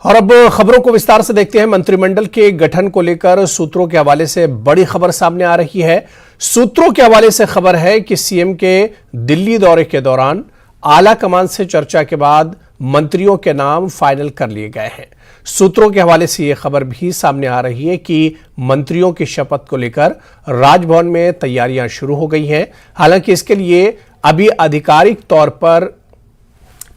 और अब खबरों को विस्तार से देखते हैं। मंत्रिमंडल के गठन को लेकर सूत्रों के हवाले से बड़ी खबर सामने आ रही है। सूत्रों के हवाले से खबर है कि सीएम के दिल्ली दौरे के दौरान आला कमान से चर्चा के बाद मंत्रियों के नाम फाइनल कर लिए गए हैं। सूत्रों के हवाले से यह खबर भी सामने आ रही है कि मंत्रियों की शपथ को लेकर राजभवन में तैयारियां शुरू हो गई हैं। हालांकि इसके लिए अभी आधिकारिक तौर पर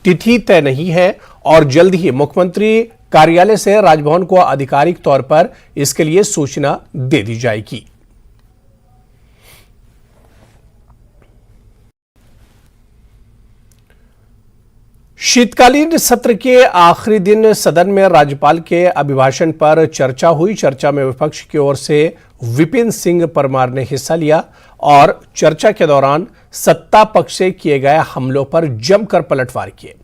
तिथि तय नहीं है और जल्द ही मुख्यमंत्री कार्यालय से राजभवन को आधिकारिक तौर पर इसके लिए सूचना दे दी जाएगी। शीतकालीन सत्र के आखिरी दिन सदन में राज्यपाल के अभिभाषण पर चर्चा हुई। चर्चा में विपक्ष की ओर से विपिन सिंह परमार ने हिस्सा लिया और चर्चा के दौरान सत्ता पक्ष से किए गए हमलों पर जमकर पलटवार किए।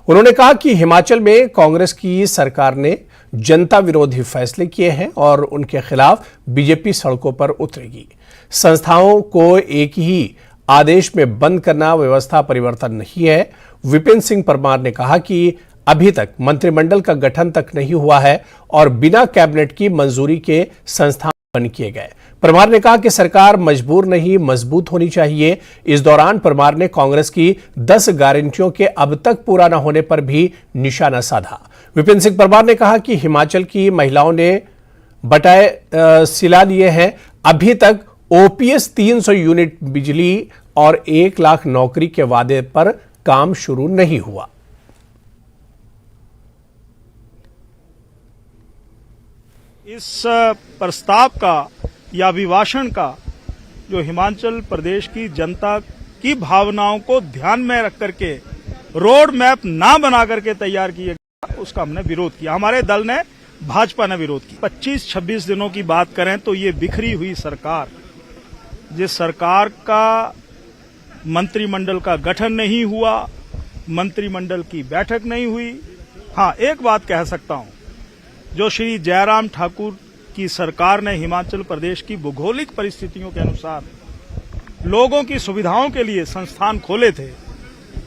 उन्होंने कहा कि हिमाचल में कांग्रेस की सरकार ने जनता विरोधी फैसले किए हैं और उनके खिलाफ बीजेपी सड़कों पर उतरेगी। संस्थाओं को एक ही आदेश में बंद करना व्यवस्था परिवर्तन नहीं है। विपिन सिंह परमार ने कहा कि अभी तक मंत्रिमंडल का गठन तक नहीं हुआ है और बिना कैबिनेट की मंजूरी के संस्थान बंद किए गए। परमार ने कहा कि सरकार मजबूर नहीं मजबूत होनी चाहिए। इस दौरान परमार ने कांग्रेस की 10 गारंटियों के अब तक पूरा न होने पर भी निशाना साधा। विपिन सिंह परमार ने कहा कि हिमाचल की महिलाओं ने बटाए सिला लिए हैं। अभी तक ओपीएस 300 यूनिट बिजली और 1 लाख नौकरी के वादे पर काम शुरू नहीं हुआ। इस प्रस्ताव का या अभिभाषण का जो हिमाचल प्रदेश की जनता की भावनाओं को ध्यान में रख करके रोड मैप ना बना करके तैयार किया गया, उसका हमने विरोध किया। हमारे दल ने, भाजपा ने विरोध किया। 25-26 दिनों की बात करें तो ये बिखरी हुई सरकार, जिस सरकार का मंत्रिमंडल का गठन नहीं हुआ, मंत्रिमंडल की बैठक नहीं हुई। हाँ, एक बात कह सकता हूं, जो श्री जयराम ठाकुर की सरकार ने हिमाचल प्रदेश की भौगोलिक परिस्थितियों के अनुसार लोगों की सुविधाओं के लिए संस्थान खोले थे,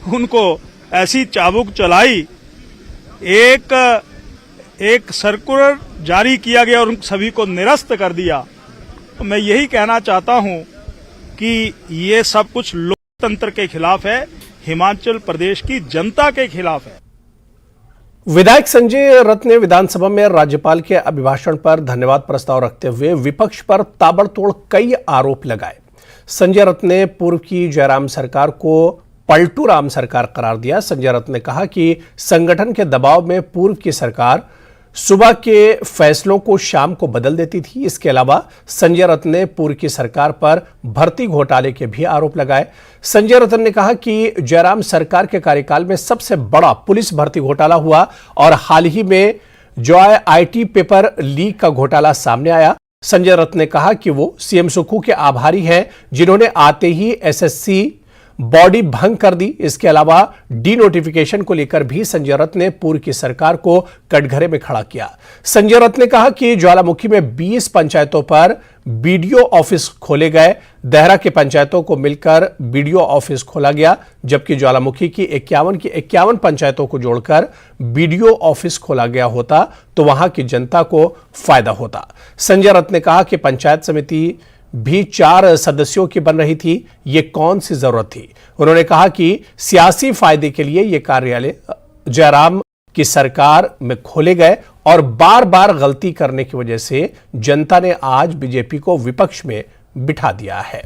उनको ऐसी चाबुक चलाई, एक सर्कुलर जारी किया गया और उन सभी को निरस्त कर दिया। तो मैं यही कहना चाहता हूं कि ये सब कुछ लोकतंत्र के खिलाफ है, हिमाचल प्रदेश की जनता के खिलाफ है। विधायक संजय रथ ने विधानसभा में राज्यपाल के अभिभाषण पर धन्यवाद प्रस्ताव रखते हुए विपक्ष पर ताबड़तोड़ कई आरोप लगाए। संजय रथ ने पूर्व की जयराम सरकार को पलटू राम सरकार करार दिया। संजय रथ ने कहा कि संगठन के दबाव में पूर्व की सरकार सुबह के फैसलों को शाम को बदल देती थी। इसके अलावा संजय रथ ने पूर्व की सरकार पर भर्ती घोटाले के भी आरोप लगाए। संजय रथ ने कहा कि जयराम सरकार के कार्यकाल में सबसे बड़ा पुलिस भर्ती घोटाला हुआ और हाल ही में जॉय आईटी पेपर लीक का घोटाला सामने आया। संजय रथ ने कहा कि वो सीएम सुक्खू के आभारी हैं, जिन्होंने आते ही एसएससी बॉडी भंग कर दी। इसके अलावा डी नोटिफिकेशन को लेकर भी संजय रथ ने पूर्व की सरकार को कटघरे में खड़ा किया। संजय रथ ने कहा कि ज्वालामुखी में 20 पंचायतों पर बीडीओ ऑफिस खोले गए। देहरा के पंचायतों को मिलकर बीडीओ ऑफिस खोला गया, जबकि ज्वालामुखी की 51 पंचायतों को जोड़कर बीडीओ ऑफिस खोला गया होता तो वहां की जनता को फायदा होता। संजय रथ ने कहा कि पंचायत समिति भी 4 सदस्यों की बन रही थी, ये कौन सी जरूरत थी। उन्होंने कहा कि सियासी फायदे के लिए ये कार्यालय जयराम की सरकार में खोले गए और बार बार गलती करने की वजह से जनता ने आज बीजेपी को विपक्ष में बिठा दिया है।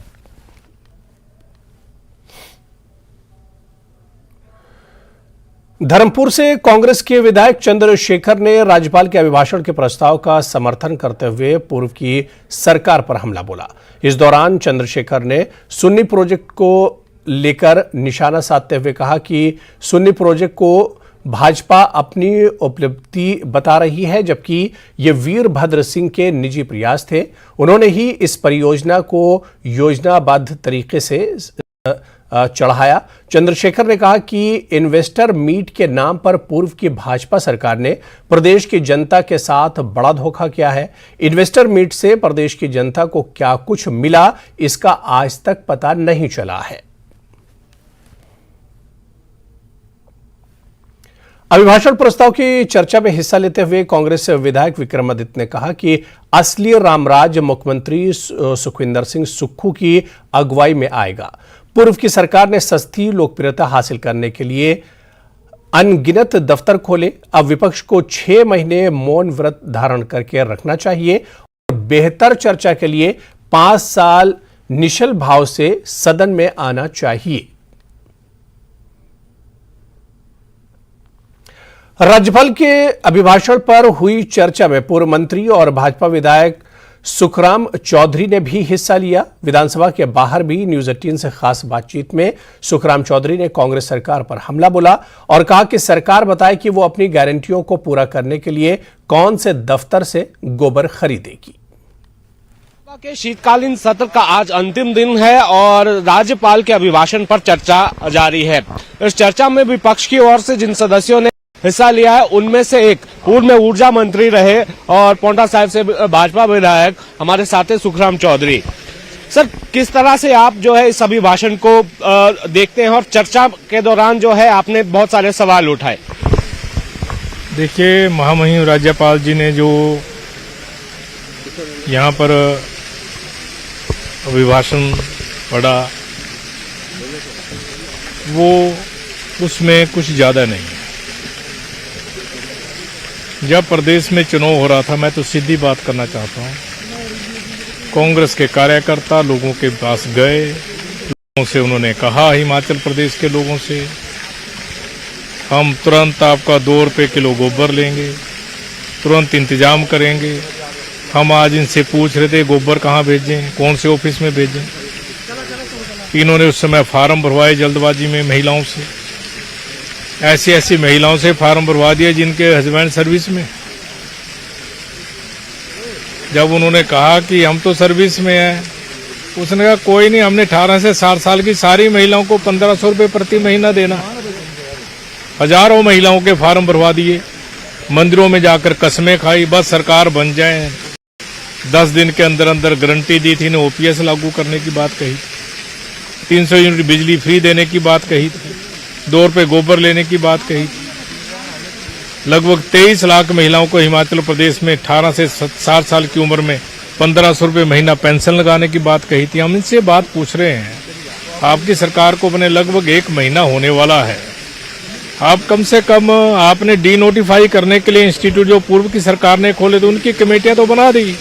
धर्मपुर से कांग्रेस के विधायक चंद्रशेखर ने राज्यपाल के अभिभाषण के प्रस्ताव का समर्थन करते हुए पूर्व की सरकार पर हमला बोला। इस दौरान चंद्रशेखर ने सुन्नी प्रोजेक्ट को लेकर निशाना साधते हुए कहा कि सुन्नी प्रोजेक्ट को भाजपा अपनी उपलब्धि बता रही है, जबकि ये वीरभद्र सिंह के निजी प्रयास थे। उन्होंने ही इस परियोजना को योजनाबद्ध तरीके से चढ़ाया। चंद्रशेखर ने कहा कि इन्वेस्टर मीट के नाम पर पूर्व की भाजपा सरकार ने प्रदेश की जनता के साथ बड़ा धोखा किया है। इन्वेस्टर मीट से प्रदेश की जनता को क्या कुछ मिला, इसका आज तक पता नहीं चला है। अभिभाषण प्रस्ताव की चर्चा में हिस्सा लेते हुए कांग्रेस विधायक विक्रमादित्य ने कहा कि असली रामराज मुख्यमंत्री सुखविंदर सिंह सुक्खू की अगुवाई में आएगा। पूर्व की सरकार ने सस्ती लोकप्रियता हासिल करने के लिए अनगिनत दफ्तर खोले। अब विपक्ष को 6 महीने मौन व्रत धारण करके रखना चाहिए और बेहतर चर्चा के लिए 5 साल निश्चल भाव से सदन में आना चाहिए। राज्यपाल के अभिभाषण पर हुई चर्चा में पूर्व मंत्री और भाजपा विधायक सुखराम चौधरी ने भी हिस्सा लिया। विधानसभा के बाहर भी न्यूज 18 से खास बातचीत में सुखराम चौधरी ने कांग्रेस सरकार पर हमला बोला और कहा कि सरकार बताए कि वो अपनी गारंटियों को पूरा करने के लिए कौन से दफ्तर से गोबर खरीदेगी। के शीतकालीन सत्र का आज अंतिम दिन है और राज्यपाल के अभिभाषण पर चर्चा जारी है। इस चर्चा में विपक्ष की ओर से जिन सदस्यों ने हिस्सा लिया है उनमें से एक पूर्व में ऊर्जा मंत्री रहे और पोंटा साहिब से भाजपा विधायक हमारे साथ हैं सुखराम चौधरी। सर, किस तरह से आप जो है इस अभिभाषण को देखते हैं और चर्चा के दौरान जो है आपने बहुत सारे सवाल उठाए। देखिए, महामहिम राज्यपाल जी ने जो यहाँ पर अभिभाषण पढ़ा वो उसमें कुछ ज्यादा नहीं है। जब प्रदेश में चुनाव हो रहा था, मैं तो सीधी बात करना चाहता हूँ, कांग्रेस के कार्यकर्ता लोगों के पास गए, लोगों से उन्होंने कहा, हिमाचल प्रदेश के लोगों से, हम तुरंत आपका 2 रुपये किलो गोबर लेंगे, तुरंत इंतजाम करेंगे। हम आज इनसे पूछ रहे थे गोबर कहाँ भेजें, कौन से ऑफिस में भेजें। इन्होंने उस समय फार्म भरवाए जल्दबाजी में महिलाओं से, ऐसी महिलाओं से फार्म भरवा दिया जिनके हस्बैंड सर्विस में। जब उन्होंने कहा कि हम तो सर्विस में हैं, उसने कहा कोई नहीं, हमने 18 से 60 साल की सारी महिलाओं को 1500 रुपये प्रति महीना देना। हजारों महिलाओं के फार्म भरवा दिए, मंदिरों में जाकर कस्में खाई, बस सरकार बन जाए। 10 दिन के अंदर अंदर गारंटी दी थी, इन्हें ओपीएस लागू करने की बात कही, 300 यूनिट बिजली फ्री देने की बात कही थी, 2 रुपये गोबर लेने की बात कही थी। लगभग 23 लाख महिलाओं को हिमाचल प्रदेश में 18 से 60 साल की उम्र में 1500 रुपये महीना पेंशन लगाने की बात कही थी। हम इनसे बात पूछ रहे हैं, आपकी सरकार को बने लगभग 1 महीना होने वाला है, आप कम से कम आपने डी नोटिफाई करने के लिए इंस्टीट्यूट जो पूर्व की सरकार ने खोले थे उनकी कमेटियां तो बना दी।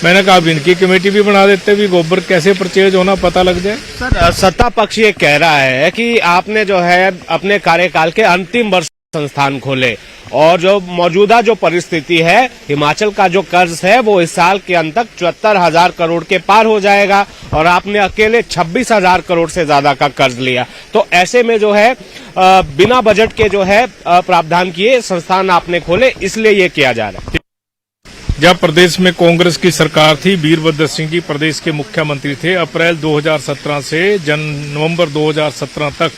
मैंने कहा अब इनकी कमेटी भी बना देते भी गोबर कैसे परचेज होना पता लग जाए। सर, सत्ता पक्ष ये कह रहा है कि आपने जो है अपने कार्यकाल के अंतिम वर्ष संस्थान खोले और जो मौजूदा जो परिस्थिति है, हिमाचल का जो कर्ज है वो इस साल के अंत तक 74,000 करोड़ के पार हो जाएगा और आपने अकेले 26,000 करोड़ से ज्यादा का कर्ज लिया। तो ऐसे में जो है बिना बजट के जो है प्रावधान किए संस्थान आपने खोले, इसलिए ये किया जा रहा है। जब प्रदेश में कांग्रेस की सरकार थी, वीरभद्र सिंह जी प्रदेश के मुख्यमंत्री थे, अप्रैल 2017 से नवंबर 2017 तक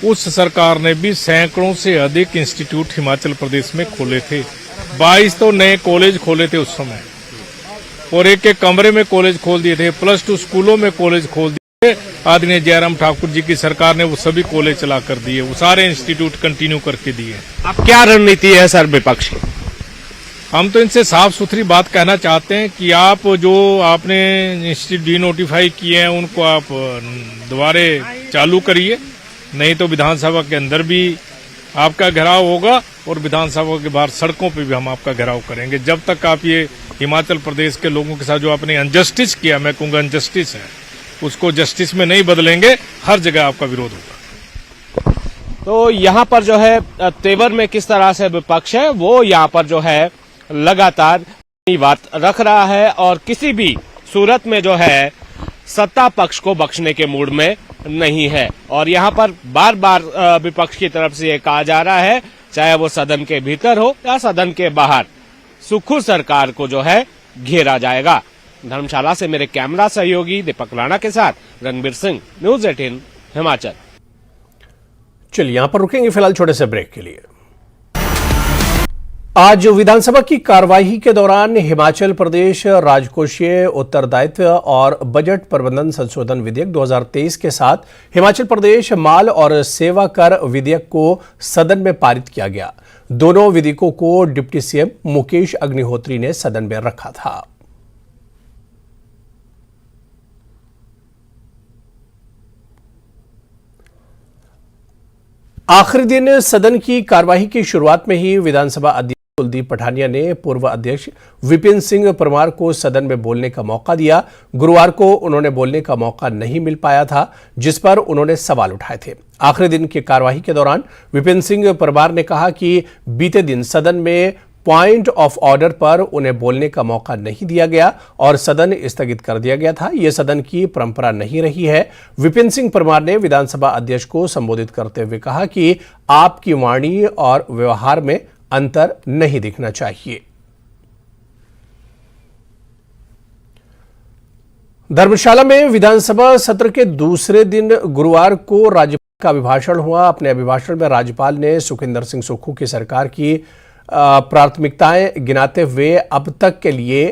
उस सरकार ने भी सैकड़ों से अधिक इंस्टीट्यूट हिमाचल प्रदेश में खोले थे। 22 तो नए कॉलेज खोले थे उस समय और एक कमरे में कॉलेज खोल दिए थे, +2 स्कूलों में कॉलेज खोल दिए थे। आदरणीय जयराम ठाकुर जी की सरकार ने वो सभी कॉलेज चला कर दिए, वो सारे इंस्टीट्यूट कंटिन्यू करके दिए। अब क्या रणनीति है सर विपक्ष की? हम तो इनसे साफ सुथरी बात कहना चाहते हैं कि आप जो आपने इंस्टीट्यूट डी नोटिफाई किए हैं उनको आप दोबारे चालू करिए, नहीं तो विधानसभा के अंदर भी आपका घेराव होगा और विधानसभा के बाहर सड़कों पे भी हम आपका घेराव करेंगे। जब तक आप ये हिमाचल प्रदेश के लोगों के साथ जो आपने अनजस्टिस किया, मैं कहूँगा अनजस्टिस है, उसको जस्टिस में नहीं बदलेंगे, हर जगह आपका विरोध होगा। तो यहाँ पर जो है तेवर में किस तरह से विपक्ष है वो यहाँ पर जो है लगातार बात रख रहा है और किसी भी सूरत में जो है सत्ता पक्ष को बख्शने के मूड में नहीं है। और यहाँ पर बार बार विपक्ष की तरफ से ये कहा जा रहा है, चाहे वो सदन के भीतर हो या सदन के बाहर, सुक्खू सरकार को जो है घेरा जाएगा। धर्मशाला से मेरे कैमरा सहयोगी दीपक राणा के साथ रणबीर सिंह, न्यूज 18 हिमाचल। चलिए यहां पर रुकेंगे फिलहाल छोटे से ब्रेक के लिए। आज विधानसभा की कार्यवाही के दौरान हिमाचल प्रदेश राजकोषीय उत्तरदायित्व और बजट प्रबंधन संशोधन विधेयक 2023 के साथ हिमाचल प्रदेश माल और सेवा कर विधेयक को सदन में पारित किया गया। दोनों विधेयकों को डिप्टी सीएम मुकेश अग्निहोत्री ने सदन में रखा था। आखिरी दिन सदन की कार्यवाही की शुरुआत में ही विधानसभा अध्यक्ष कुलदीप पठानिया ने पूर्व अध्यक्ष विपिन सिंह परमार को सदन में बोलने का मौका दिया। गुरुवार को उन्होंने बोलने का मौका नहीं मिल पाया था, जिस पर उन्होंने सवाल उठाए थे। आखिरी दिन की कार्यवाही के दौरान विपिन सिंह परमार ने कहा कि बीते दिन सदन में पॉइंट ऑफ ऑर्डर पर उन्हें बोलने का मौका नहीं दिया गया और सदन स्थगित कर दिया गया था। यह सदन की परंपरा नहीं रही है। विपिन सिंह परमार ने विधानसभा अध्यक्ष को संबोधित करते हुए कहा कि आपकी वाणी और व्यवहार में अंतर नहीं दिखना चाहिए। धर्मशाला में विधानसभा सत्र के दूसरे दिन गुरुवार को राज्यपाल का अभिभाषण हुआ। अपने अभिभाषण में राज्यपाल ने सुखविंदर सिंह सुक्खू की सरकार की प्राथमिकताएं गिनाते हुए अब तक के लिए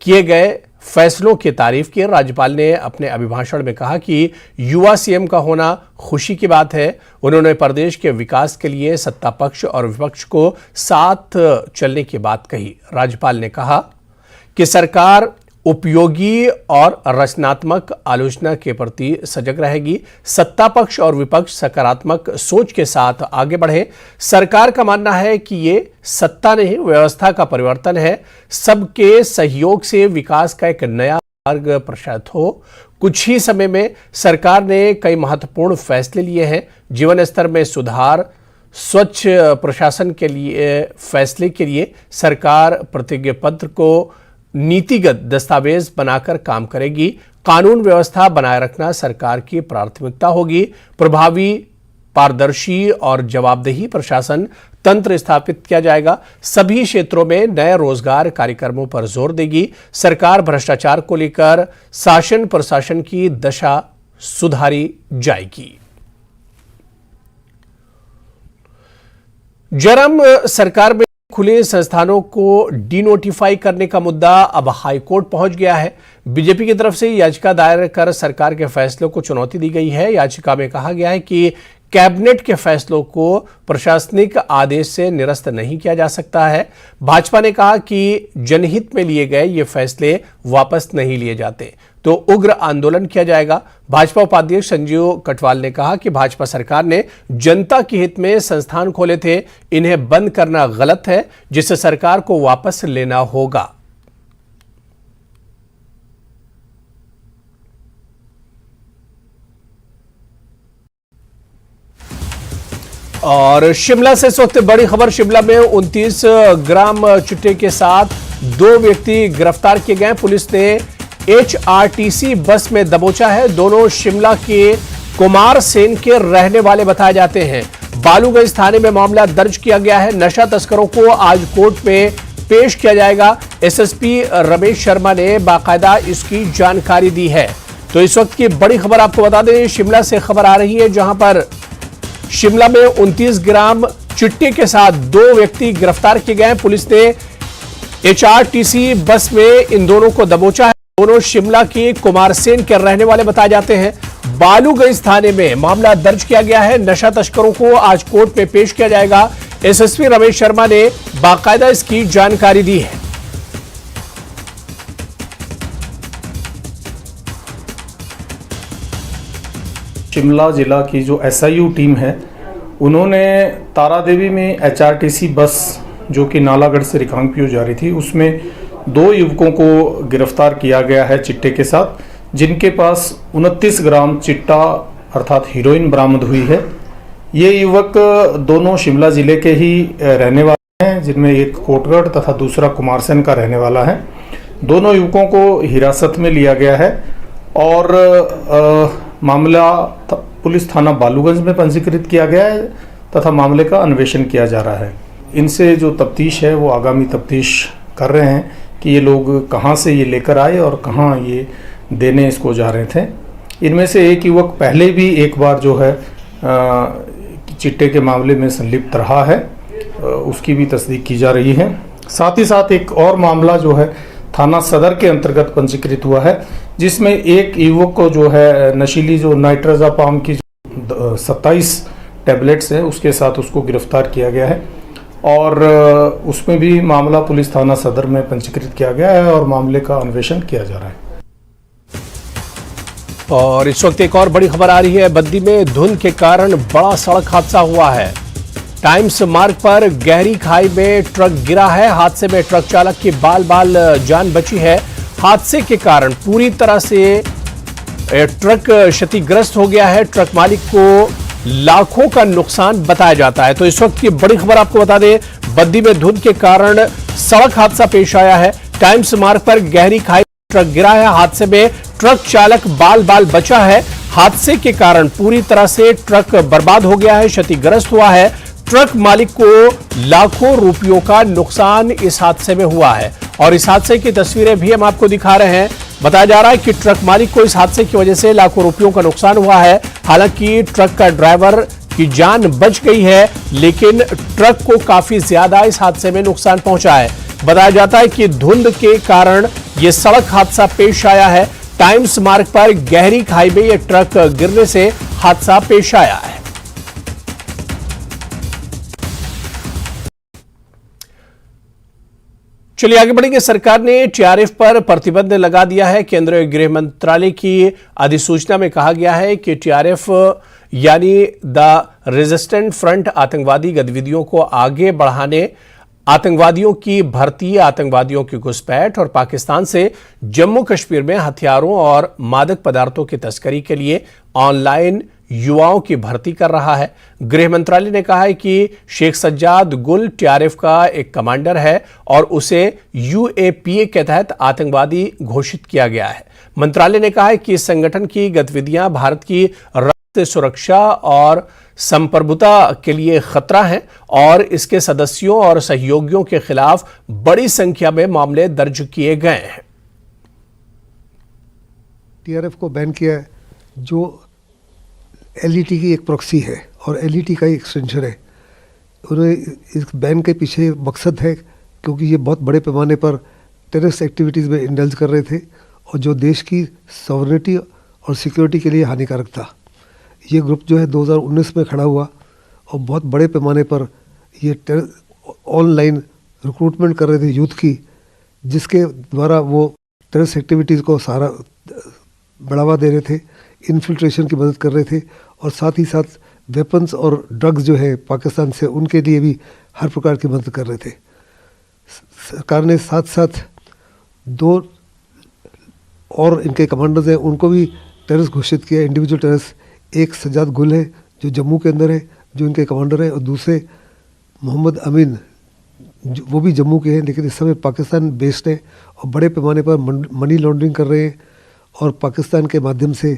किए गए फैसलों की तारीफ की। राज्यपाल ने अपने अभिभाषण में कहा कि युवा सीएम का होना खुशी की बात है। उन्होंने प्रदेश के विकास के लिए सत्ता पक्ष और विपक्ष को साथ चलने की बात कही। राज्यपाल ने कहा कि सरकार उपयोगी और रचनात्मक आलोचना के प्रति सजग रहेगी। सत्ता पक्ष और विपक्ष सकारात्मक सोच के साथ आगे बढ़े। सरकार का मानना है कि ये सत्ता नहीं, व्यवस्था का परिवर्तन है। सबके सहयोग से विकास का एक नया मार्ग प्रशस्त हो। कुछ ही समय में सरकार ने कई महत्वपूर्ण फैसले लिए हैं। जीवन स्तर में सुधार, स्वच्छ प्रशासन के लिए फैसले के लिए सरकार प्रतिज्ञा पत्र को नीतिगत दस्तावेज बनाकर काम करेगी। कानून व्यवस्था बनाए रखना सरकार की प्राथमिकता होगी। प्रभावी, पारदर्शी और जवाबदेही प्रशासन तंत्र स्थापित किया जाएगा। सभी क्षेत्रों में नए रोजगार कार्यक्रमों पर जोर देगी। सरकार भ्रष्टाचार को लेकर शासन प्रशासन की दशा सुधारी जाएगी। जयराम सरकार में खुले संस्थानों को डीनोटिफाई करने का मुद्दा अब हाईकोर्ट पहुंच गया है। बीजेपी की तरफ से याचिका दायर कर सरकार के फैसलों को चुनौती दी गई है। याचिका में कहा गया है कि कैबिनेट के फैसलों को प्रशासनिक आदेश से निरस्त नहीं किया जा सकता है। भाजपा ने कहा कि जनहित में लिए गए ये फैसले वापस नहीं लिए जाते तो उग्र आंदोलन किया जाएगा। भाजपा उपाध्यक्ष संजीव कटवाल ने कहा कि भाजपा सरकार ने जनता के हित में संस्थान खोले थे, इन्हें बंद करना गलत है, जिसे सरकार को वापस लेना होगा। और शिमला से इस वक्त बड़ी खबर। शिमला में 29 ग्राम चिट्टे के साथ 2 व्यक्ति गिरफ्तार किए गए। पुलिस ने HRTC बस में दबोचा है। दोनों शिमला के कुमार सेन के रहने वाले बताए जाते हैं। बालूगंज थाने में मामला दर्ज किया गया है। नशा तस्करों को आज कोर्ट में पेश किया जाएगा। SSP रमेश शर्मा ने बाकायदा इसकी जानकारी दी है। तो इस वक्त की बड़ी खबर आपको बता दें, शिमला से खबर आ रही है, जहां पर शिमला में 29 ग्राम चिट्टे के साथ 2 व्यक्ति गिरफ्तार किए गए हैं। पुलिस ने HRTC बस में इन दोनों को दबोचा है। दोनों शिमला के कुमार सेन के रहने वाले बताए जाते हैं। बालूगंज थाने में मामला दर्ज किया गया है। नशा तस्करों को आज कोर्ट में पेश किया जाएगा। SSP रमेश शर्मा ने बाकायदा इसकी जानकारी दी है। शिमला जिला की जो SIU टीम है, उन्होंने तारादेवी में HRTC बस जो कि नालागढ़ से रिकांगपिओ जा रही थी, उसमें 2 युवकों को गिरफ्तार किया गया है चिट्टे के साथ, जिनके पास 29 ग्राम चिट्टा अर्थात हीरोइन बरामद हुई है। ये युवक दोनों शिमला जिले के ही रहने वाले हैं, जिनमें एक कोटगढ़ तथा दूसरा कुमारसेन का रहने वाला है। दोनों युवकों को हिरासत में लिया गया है और मामला पुलिस थाना बालूगंज में पंजीकृत किया गया है तथा मामले का अन्वेषण किया जा रहा है। इनसे जो तफ्तीश है वो आगामी तफ्तीश कर रहे हैं कि ये लोग कहाँ से ये लेकर आए और कहाँ ये देने इसको जा रहे थे। इनमें से एक युवक पहले भी एक बार जो है चिट्टे के मामले में संलिप्त रहा है। उसकी भी तस्दीक की जा रही है। साथ ही साथ एक और मामला जो है थाना सदर के अंतर्गत पंजीकृत हुआ है, जिसमें एक युवक को जो है नशीली जो नाइट्रोजापाम की 27 टैबलेट्स है उसके साथ उसको गिरफ्तार किया गया है और उसमें भी मामला पुलिस थाना सदर में पंजीकृत किया गया है और मामले का अन्वेषण किया जा रहा है। और इस वक्त एक और बड़ी खबर आ रही है। बद्दी में धुंध के कारण बड़ा सड़क हादसा हुआ है। टाइम्स मार्ग पर गहरी खाई में ट्रक गिरा है। हादसे में ट्रक चालक की बाल बाल जान बची है। हादसे के कारण पूरी तरह से ट्रक क्षतिग्रस्त हो गया है। ट्रक मालिक को लाखों का नुकसान बताया जाता है। तो इस वक्त की बड़ी खबर आपको बता दें, बद्दी में धुंध के कारण सड़क हादसा पेश आया है। टाइम्स मार्ग पर गहरी खाई ट्रक गिरा है। हादसे में ट्रक चालक बाल बाल बचा है। हादसे के कारण पूरी तरह से ट्रक बर्बाद हो गया है, क्षतिग्रस्त हुआ है। ट्रक मालिक को लाखों रुपयों का नुकसान इस हादसे में हुआ है और इस हादसे की तस्वीरें भी हम आपको दिखा रहे हैं। बताया जा रहा है कि ट्रक मालिक को इस हादसे की वजह से लाखों रुपयों का नुकसान हुआ है। हालांकि ट्रक का ड्राइवर की जान बच गई है, लेकिन ट्रक को काफी ज्यादा इस हादसे में नुकसान पहुंचा है। बताया जाता है कि धुंध के कारण यह सड़क हादसा पेश आया है। टाइम्स मार्ग पर गहरी खाई में यह ट्रक गिरने से हादसा पेश आया है। चलिए आगे बढ़ेंगे। सरकार ने टीआरएफ पर प्रतिबंध लगा दिया है। केंद्रीय गृह मंत्रालय की अधिसूचना में कहा गया है कि टीआरएफ यानी द रेजिस्टेंट फ्रंट आतंकवादी गतिविधियों को आगे बढ़ाने, आतंकवादियों की भर्ती, आतंकवादियों की घुसपैठ और पाकिस्तान से जम्मू कश्मीर में हथियारों और मादक पदार्थों की तस्करी के लिए ऑनलाइन युवाओं की भर्ती कर रहा है। गृह मंत्रालय ने कहा है कि शेख सज्जाद गुल टीआरएफ का एक कमांडर है और उसे यूएपीए के तहत आतंकवादी घोषित किया गया है। मंत्रालय ने कहा है कि इस संगठन की गतिविधियां भारत की राष्ट्रीय सुरक्षा और संप्रभुता के लिए खतरा है और इसके सदस्यों और सहयोगियों के खिलाफ बड़ी संख्या में मामले दर्ज किए गए हैं। टीआरएफ को बैन किया है, जो एलईटी की एक प्रॉक्सी है और एलईटी का एक एक्सटेंशन है। उन्हें इस बैन के पीछे मकसद है क्योंकि ये बहुत बड़े पैमाने पर टेररिस्ट एक्टिविटीज़ में इंडल्ज कर रहे थे और जो देश की सॉवरेनिटी और सिक्योरिटी के लिए हानिकारक था। ये ग्रुप जो है 2019 में खड़ा हुआ और बहुत बड़े पैमाने पर ये ऑनलाइन रिक्रूटमेंट कर रहे थे यूथ की, जिसके द्वारा वो टेररिस्ट एक्टिविटीज़ को सारा बढ़ावा दे रहे थे, इन्फिल्ट्रेशन की मदद कर रहे थे और साथ ही साथ वेपन्स और ड्रग्स जो है पाकिस्तान से उनके लिए भी हर प्रकार की मदद कर रहे थे। सरकार ने साथ साथ 2 और इनके कमांडर्स हैं उनको भी टेररिस्ट घोषित किया, इंडिविजुअल टेररिस्ट। एक सज्जाद गुल है जो जम्मू के अंदर है, जो इनके कमांडर है, और दूसरे मोहम्मद अमीन वो भी जम्मू के हैं लेकिन इस समय पाकिस्तान बेस्ड है और बड़े पैमाने पर मनी लॉन्ड्रिंग कर रहे हैं और पाकिस्तान के माध्यम से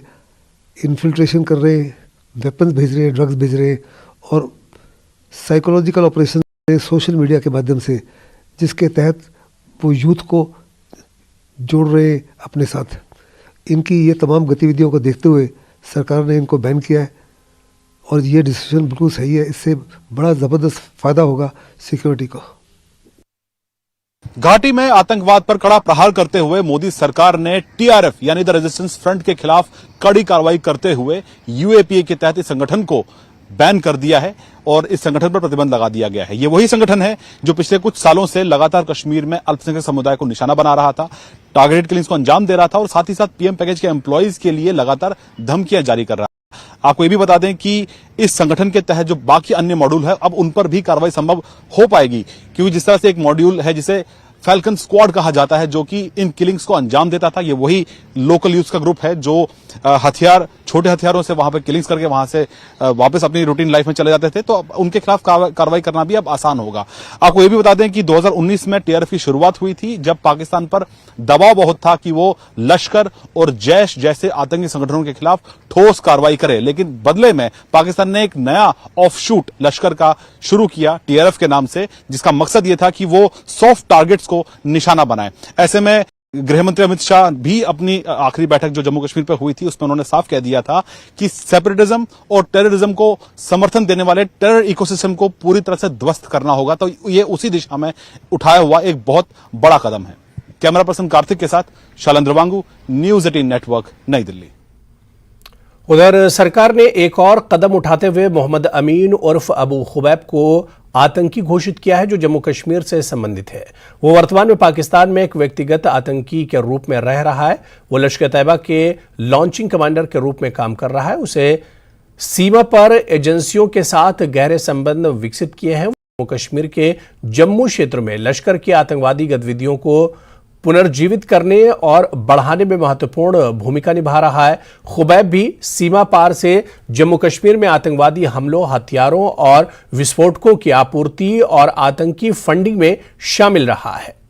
इन्फिल्ट्रेशन कर रहे हैं, वेपन्स भेज रहे हैं, ड्रग्स भेज रहे हैं और साइकोलॉजिकल ऑपरेशन सोशल मीडिया के माध्यम से, जिसके तहत वो यूथ को जोड़ रहे हैं अपने साथ। इनकी ये तमाम गतिविधियों को देखते हुए सरकार ने इनको बैन किया है और ये डिसीजन बिल्कुल सही है। इससे बड़ा ज़बरदस्त फ़ायदा होगा सिक्योरिटी को। घाटी में आतंकवाद पर कड़ा प्रहार करते हुए मोदी सरकार ने टीआरएफ यानी द रेजिस्टेंस फ्रंट के खिलाफ कड़ी कार्रवाई करते हुए यूएपीए के तहत इस संगठन को बैन कर दिया है और इस संगठन पर प्रतिबंध लगा दिया गया है। ये वही संगठन है जो पिछले कुछ सालों से लगातार कश्मीर में अल्पसंख्यक समुदाय को निशाना बना रहा था, टारगेटेड किलिंग्स को अंजाम दे रहा था और साथ ही साथ पीएम पैकेज के एम्प्लॉइज के लिए लगातार धमकियां जारी कर रहा है। आपको ये भी बता दें कि इस संगठन के तहत जो बाकी अन्य मॉड्यूल है अब उन पर भी कार्रवाई संभव हो पाएगी, क्योंकि जिस तरह से एक मॉड्यूल है जिसे फैल्कन स्क्वाड कहा जाता है जो कि इन किलिंग्स को अंजाम देता था, ये वही लोकल यूथ का ग्रुप है जो हथियार, छोटे हथियारों से वहां पे किलिंग्स करके वहां से वापस अपनी रूटीन लाइफ में चले जाते थे। तो उनके खिलाफ कार्रवाई करना भी अब आसान होगा। आपको ये भी बता दें कि 2019 में टीआरएफ की शुरुआत हुई थी जब पाकिस्तान पर दबाव बहुत था कि वो लश्कर और जैश जैसे आतंकी संगठनों के खिलाफ ठोस कार्रवाई करे, लेकिन बदले में पाकिस्तान ने एक नया ऑफशूट लश्कर का शुरू किया टीआरएफ के नाम से, जिसका मकसद ये था कि वो सॉफ्ट टारगेट्स को निशाना बनाए। ऐसे में गृह मंत्री अमित शाह भी अपनी आखिरी बैठक जो जम्मू कश्मीर पर हुई थी उसमें उन्होंने साफ कह दिया था कि सेपरेटिज्म और टेररिज्म को समर्थन देने वाले टेरर इकोसिस्टम को पूरी तरह से ध्वस्त करना होगा। तो ये उसी दिशा में उठाया हुआ एक बहुत बड़ा कदम है। कैमरा पर्सन कार्तिक के साथ शैलेंद्र वांगू, न्यूज 18 नेटवर्क, नई दिल्ली। उधर सरकार ने एक और कदम उठाते हुए मोहम्मद अमीन उर्फ अबू खुबैब को आतंकी घोषित किया है, जो जम्मू कश्मीर से संबंधित है। वो वर्तमान में पाकिस्तान में एक व्यक्तिगत आतंकी के रूप में रह रहा है। वो लश्कर तैयबा के लॉन्चिंग कमांडर के रूप में काम कर रहा है। उसे सीमा पर एजेंसियों के साथ गहरे संबंध विकसित किए हैं। जम्मू कश्मीर के जम्मू क्षेत्र में लश्कर की आतंकवादी गतिविधियों को पुनर्जीवित करने और बढ़ाने में महत्वपूर्ण भूमिका निभा रहा है। खुबैब भी सीमा पार से जम्मू कश्मीर में आतंकवादी हमलों, हथियारों और विस्फोटकों की आपूर्ति और आतंकी फंडिंग में शामिल रहा है।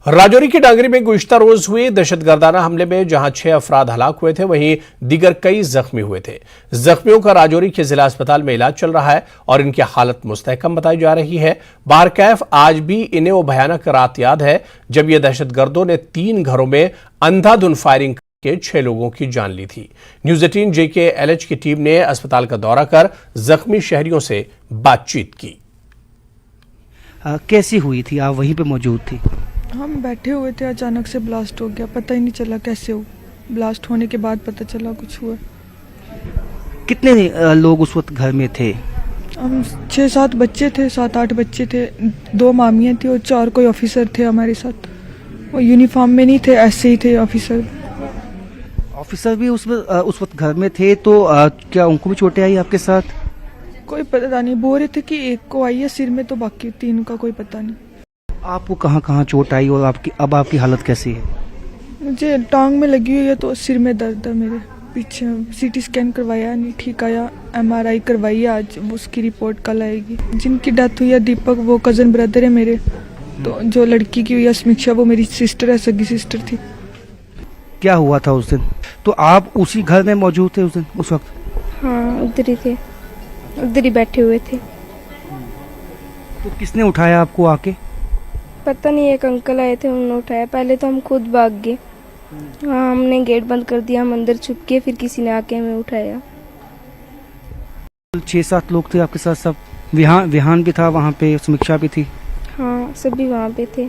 राजौरी के डांगरी में गुज़िश्ता रोज हुए दहशतगर्दाना हमले में जहां 6 अफराद हलाक हुए थे, वहीं दीगर कई जख्मी हुए थे। जख्मियों का राजौरी के जिला अस्पताल में इलाज चल रहा है और इनकी हालत मुस्तहकम बताई जा रही है। बारकैफ आज भी इन्हें वो भयानक रात याद है जब ये दहशतगर्दों ने 3 घरों में अंधाधुंध फायरिंग के 6 लोगों की जान ली थी। न्यूज 18 JKLH की टीम ने अस्पताल का दौरा कर जख्मी शहरियों से बातचीत की। कैसी हुई थी? आप वहीं पे मौजूद थी? हम बैठे हुए थे, अचानक से ब्लास्ट हो गया, पता ही नहीं चला कैसे हो। ब्लास्ट होने के बाद पता चला कुछ हुआ। कितने लोग उस वक्त घर में थे? हम 6-7 बच्चे थे, 7-8 बच्चे थे। 2 मामियाँ थी और 4 कोई ऑफिसर थे हमारे साथ। वो यूनिफॉर्म में नहीं थे, ऐसे ही थे ऑफिसर। ऑफिसर भी उस वक्त घर में थे, तो क्या उनको भी चोटें आई आपके साथ? कोई पता नहीं, बोल रहे थे कि एक को आई है सिर में, तो बाकी 3 का कोई पता नहीं। आपको कहाँ कहाँ चोट आई और अब आपकी हालत कैसी है? मुझे टांग में लगी हुई है, तो सिर में दर्द है मेरे। पीछे CT स्कैन करवाया, नहीं ठीक आया। MRI करवाई है आज, उसकी रिपोर्ट कल आएगी। जिनकी डेथ हुई है दीपक, वो कजन ब्रदर है मेरे। तो जो लड़की की हुई है समीक्षा, वो मेरी सिस्टर है, सगी सिस्टर थी। क्या हुआ था उस दिन? तो आप उसी घर में मौजूद थे उस दिन, उस वक्त? हाँ, उधर ही थे, उधर ही बैठे हुए थे। तो किसने उठाया आपको आके? पता नहीं, एक अंकल आए थे, उन्होंने उठाया। पहले तो हम खुद भाग गए। हाँ, हमने गेट बंद कर दिया, हम अंदर छुप के, फिर किसी ने आके हमें उठाया। 6-7 लोग थे आपके साथ सब? विहान भी था वहाँ पे, समीक्षा भी थी? हाँ, सभी वहाँ पे थे।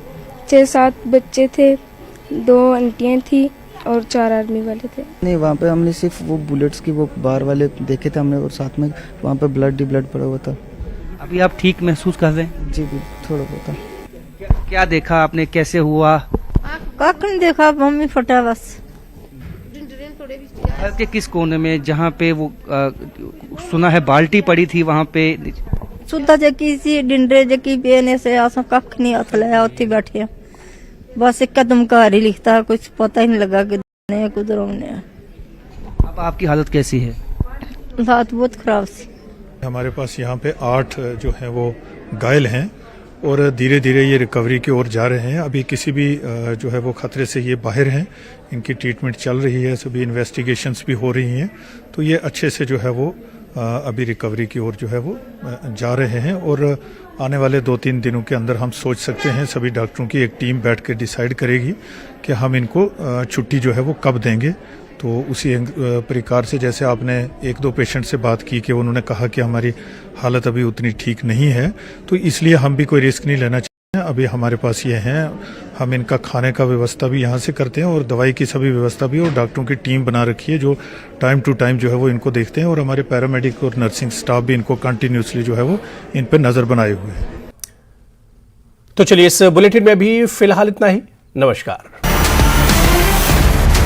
6-7 बच्चे थे, 2 आंटियाँ थी और 4 आर्मी वाले थे। नहीं, वहाँ पे हमने सिर्फ वो बुलेट्स की वो बार वाले देखे थे हमने, और साथ में वहाँ पे ब्लड ही ब्लड पड़ा हुआ था। अभी आप ठीक महसूस कर रहे हैं? जी भी थोड़ा बहुत। क्या देखा आपने, कैसे हुआ? नहीं देखा, मम्मी फटा बस। घर के किस कोने में, जहाँ पे वो सुना है बाल्टी पड़ी थी, वहाँ पे? सुधा जकी सी डिंडरे जकी बेने से आसा कख नहीं हाथ लाया, उठी बैठे बस एक कदम का हरी लिखता, कुछ पता ही नहीं लगा कि कुदर हमने। अब आपकी हालत कैसी है? हालत बहुत खराब सी। हमारे पास यहाँ पे 8 जो है वो घायल हैं और धीरे धीरे ये रिकवरी की ओर जा रहे हैं। अभी किसी भी जो है वो खतरे से ये बाहर हैं, इनकी ट्रीटमेंट चल रही है, सभी इन्वेस्टिगेशंस भी हो रही हैं। तो ये अच्छे से जो है वो अभी रिकवरी की ओर जो है वो जा रहे हैं और आने वाले 2-3 दिनों के अंदर हम सोच सकते हैं, सभी डॉक्टरों की एक टीम बैठ कर डिसाइड करेगी कि हम इनको छुट्टी जो है वो कब देंगे। तो उसी प्रकार से जैसे आपने 1-2 पेशेंट से बात की कि उन्होंने कहा कि हमारी हालत अभी उतनी ठीक नहीं है, तो इसलिए हम भी कोई रिस्क नहीं लेना चाहते हैं। अभी हमारे पास ये हैं, हम इनका खाने का व्यवस्था भी यहाँ से करते हैं और दवाई की सभी व्यवस्था भी, और डॉक्टरों की टीम बना रखी है जो टाइम टू टाइम जो है वो इनको देखते हैं, और हमारे पैरामेडिक और नर्सिंग स्टाफ भी इनको कंटिन्यूसली जो है वो इन पर नजर बनाए हुए हैं। तो चलिए, इस बुलेटिन में भी फिलहाल इतना ही। नमस्कार।